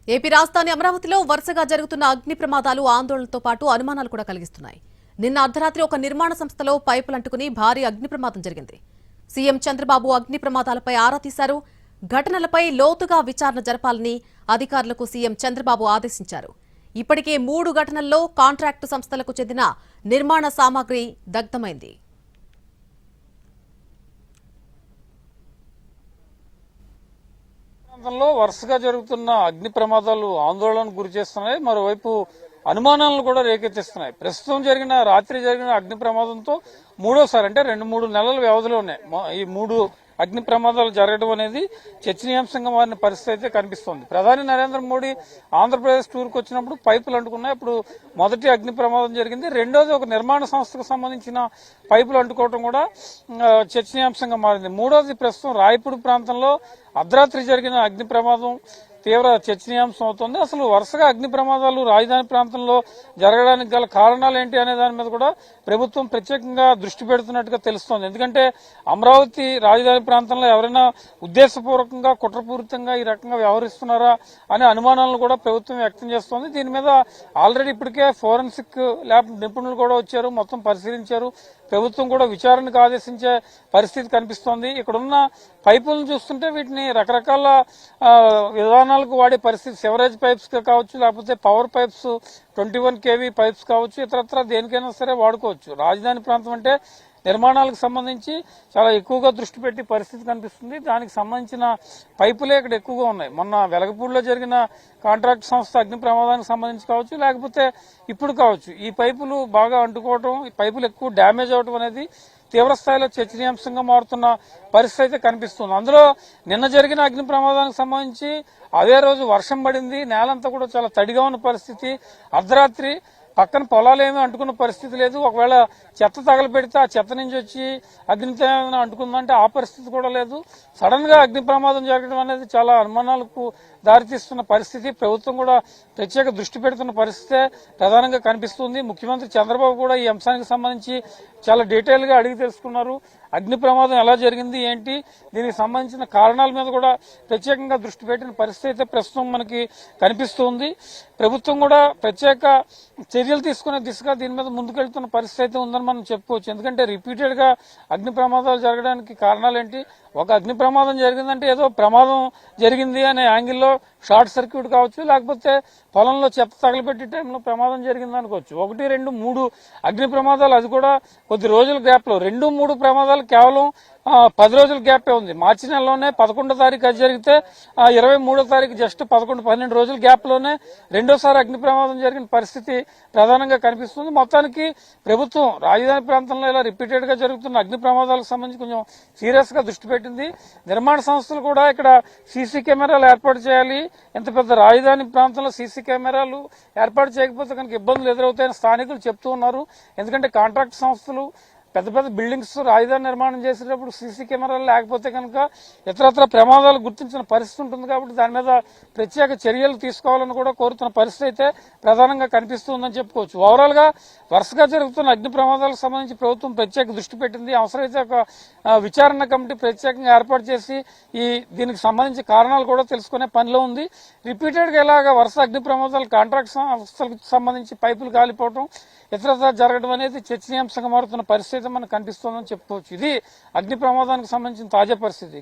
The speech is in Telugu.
ఏపీ రాజధాని అమరావతిలో వరుసగా జరుగుతున్న అగ్ని ప్రమాదాలు ఆందోళనతో పాటు అనుమానాలు కూడా కలిగిస్తున్నాయి. నిన్న అర్ధరాత్రి ఒక నిర్మాణ సంస్థలో పైపులు అంటుకుని భారీ అగ్ని ప్రమాదం జరిగింది. సీఎం చంద్రబాబు అగ్ని ప్రమాదాలపై ఆరా తీశారు. ఘటనలపై లోతుగా విచారణ జరపాలని అధికారులకు సీఎం చంద్రబాబు ఆదేశించారు. ఇప్పటికే 3 ఘటనల్లో కాంట్రాక్టు సంస్థలకు చెందిన నిర్మాణ సామాగ్రి దగ్ధమైంది. ప్రాంతంలో వరుసగా జరుగుతున్న అగ్ని ప్రమాదాలు ఆందోళనకు గురి చేస్తున్నాయి. మరోవైపు అనుమానాలను కూడా రేకెత్తిస్తున్నాయి. ప్రస్తుతం రాత్రి జరిగిన అగ్ని ప్రమాదంతో మూడోసారి అంటే 2-3 నెలల వ్యవధిలోనే ఈ 3 అగ్ని ప్రమాదాలు జరగడం అనేది చర్చనీయాంశంగా మారిన పరిస్థితి అయితే కనిపిస్తోంది. ప్రధాని నరేంద్ర మోడీ ఆంధ్రప్రదేశ్ టూర్కి వచ్చినప్పుడు పైపులు అంటుకున్నాయి. అప్పుడు మొదటి అగ్ని ప్రమాదం జరిగింది. రెండోది ఒక నిర్మాణ సంస్థకు సంబంధించిన పైపులు అంటుకోవడం కూడా చర్చనీయాంశంగా మారింది. మూడోది ప్రస్తుతం రాయపూడి ప్రాంతంలో అర్ధరాత్రి జరిగిన అగ్ని ప్రమాదం తీవ్ర చర్చనీయాంశం అవుతోంది. అసలు వరుసగా అగ్ని ప్రమాదాలు రాజధాని ప్రాంతంలో జరగడానికి గల కారణాలు ఏంటి అనే దాని మీద కూడా ప్రభుత్వం ప్రత్యేకంగా దృష్టి పెడుతున్నట్టుగా తెలుస్తోంది. ఎందుకంటే అమరావతి రాజధాని ప్రాంతంలో ఎవరైనా ఉద్దేశపూర్వకంగా కుట్రపూరితంగా ఈ రకంగా వ్యవహరిస్తున్నారా అనే అనుమానాలను కూడా ప్రభుత్వం వ్యక్తం చేస్తోంది. దీని మీద ఆల్రెడీ ఇప్పటికే ఫోరెన్సిక్ ల్యాబ్ నిపుణులు కూడా వచ్చారు, మొత్తం పరిశీలించారు. ప్రభుత్వం కూడా విచారణకు ఆదేశించే పరిస్థితి కనిపిస్తోంది. ఇక్కడున్న పైపులను చూస్తుంటే వీటిని రకరకాల విధానాలకు వాడే పరిస్థితి, సెవరేజ్ పైప్స్ కావచ్చు, లేకపోతే పవర్ పైప్స్ 21 kV పైప్స్ కావచ్చు, ఇతరత్ర దేనికైనా సరే వాడుకోవచ్చు. రాజధాని ప్రాంతం అంటే నిర్మాణాలకు సంబంధించి చాలా ఎక్కువగా దృష్టి పెట్టి పరిస్థితి కనిపిస్తుంది. దానికి సంబంధించిన పైపులే ఇక్కడ ఎక్కువగా ఉన్నాయి. మొన్న వెలగపూడిలో జరిగిన కాంట్రాక్ట్ సంస్థ అగ్ని ప్రమాదానికి సంబంధించి కావచ్చు, లేకపోతే ఇప్పుడు కావచ్చు, ఈ పైపులు బాగా అంటుకోవడం, ఈ పైపులు ఎక్కువ డ్యామేజ్ అవడం అనేది తీవ్రస్థాయిలో చర్చనీయాంశంగా మారుతున్న పరిస్థితి అయితే కనిపిస్తుంది. అందులో నిన్న జరిగిన అగ్ని ప్రమాదానికి సంబంధించి అదే రోజు వర్షం పడింది, నేలంతా కూడా చాలా తడిగా ఉన్న పరిస్థితి. అర్ధరాత్రి పక్కన పొలాలు ఏమీ అంటుకున్న పరిస్థితి లేదు. ఒకవేళ చెత్త తగలబెడితే ఆ చెత్త నుంచి వచ్చి అగ్నితో ఏమైనా అంటుకుందంటే ఆ పరిస్థితి కూడా లేదు. సడన్ గా అగ్ని ప్రమాదం జరగడం అనేది చాలా అనుమానాలకు దారితీస్తున్న పరిస్థితి. ప్రభుత్వం కూడా ప్రత్యేక దృష్టి పెడుతున్న పరిస్థితే ప్రధానంగా కనిపిస్తుంది. ముఖ్యమంత్రి చంద్రబాబు కూడా ఈ అంశానికి సంబంధించి చాలా డీటెయిల్ గా అడిగి తెలుసుకున్నారు. అగ్ని ప్రమాదం ఎలా జరిగింది ఏంటి, దీనికి సంబంధించిన కారణాల మీద కూడా ప్రత్యేకంగా దృష్టి పెట్టిన పరిస్థితి అయితే ప్రస్తుతం మనకి కనిపిస్తుంది. ప్రభుత్వం కూడా ప్రత్యేక చర్యలు తీసుకునే దిశగా దీని మీద ముందుకెళ్తున్న పరిస్థితి అయితే ఉందని మనం చెప్పుకోవచ్చు. ఎందుకంటే రిపీటెడ్ గా అగ్ని ప్రమాదాలు జరగడానికి కారణాలు ఏంటి? ఒక అగ్ని ప్రమాదం జరిగిందంటే ఏదో ప్రమాదం జరిగింది అనే యాంగిల్లో షార్ట్ సర్క్యూట్ కావచ్చు, లేకపోతే పొలంలో చెత్త తగలబెట్టే టైంలో ప్రమాదం జరిగింది అనుకోవచ్చు. 1, 2, 3 అగ్ని ప్రమాదాలు, అది కూడా కొద్ది రోజుల గ్యాప్ లో. 2, 3 ప్రమాదాలు కేవలం 10 రోజుల గ్యాపే ఉంది. మార్చి నెలలోనే 11వ తారీఖు అది జరిగితే 23వ తారీఖు జస్ట్ 11-12 రోజుల గ్యాప్ లోనే రెండోసారి అగ్ని ప్రమాదం జరిగిన పరిస్థితి ప్రధానంగా కనిపిస్తుంది. మొత్తానికి ప్రభుత్వం రాజధాని ప్రాంతంలో ఇలా రిపీటెడ్ గా జరుగుతున్న అగ్ని ప్రమాదాలకు సంబంధించి కొంచెం సీరియస్ గా దృష్టి పెట్టింది. నిర్మాణ సంస్థలు కూడా ఇక్కడ సీసీ కెమెరాలు ఏర్పాటు చేయాలి. ఎంత పెద్ద రాజధాని ప్రాంతంలో సీసీ కెమెరాలు ఏర్పాటు చేయకపోతే కనుక ఇబ్బందులు ఎదురవుతాయని స్థానికులు చెప్తూ ఉన్నారు. ఎందుకంటే కాంట్రాక్ట్ సంస్థలు పెద్ద పెద్ద బిల్డింగ్స్ రాజధాని నిర్మాణం చేసేటప్పుడు సీసీ కెమెరాలు లేకపోతే కనుక ఇతరత్ర ప్రమాదాలు గుర్తించిన పరిస్థితి ఉంటుంది. కాబట్టి దాని మీద ప్రత్యేక చర్యలు తీసుకోవాలని కూడా కోరుతున్న పరిస్థితి అయితే ప్రధానంగా కనిపిస్తుందని చెప్పుకోవచ్చు. ఓవరాల్ గా వరుసగా జరుగుతున్న అగ్ని ప్రమాదాలకు సంబంధించి ప్రభుత్వం ప్రత్యేక దృష్టి పెట్టింది. అవసరమైతే ఒక విచారణ కమిటీ ప్రత్యేకంగా ఏర్పాటు చేసి దీనికి సంబంధించి కారణాలు కూడా తెలుసుకునే పనిలో ఉంది. రిపీటెడ్ గా ఇలాగా వరుస అగ్ని ప్రమాదాలు కాంట్రాక్ట్ సంస్థలకు సంబంధించి పైపులు కాలిపోవడం, ఇతరత్ర జరగడం అనేది చర్చనీయాంశంగా మారుతున్న పరిస్థితి మనకు కనిపిస్తోందని చెప్పుకోవచ్చు. ఇది అగ్ని ప్రమాదానికి సంబంధించిన తాజా పరిస్థితి.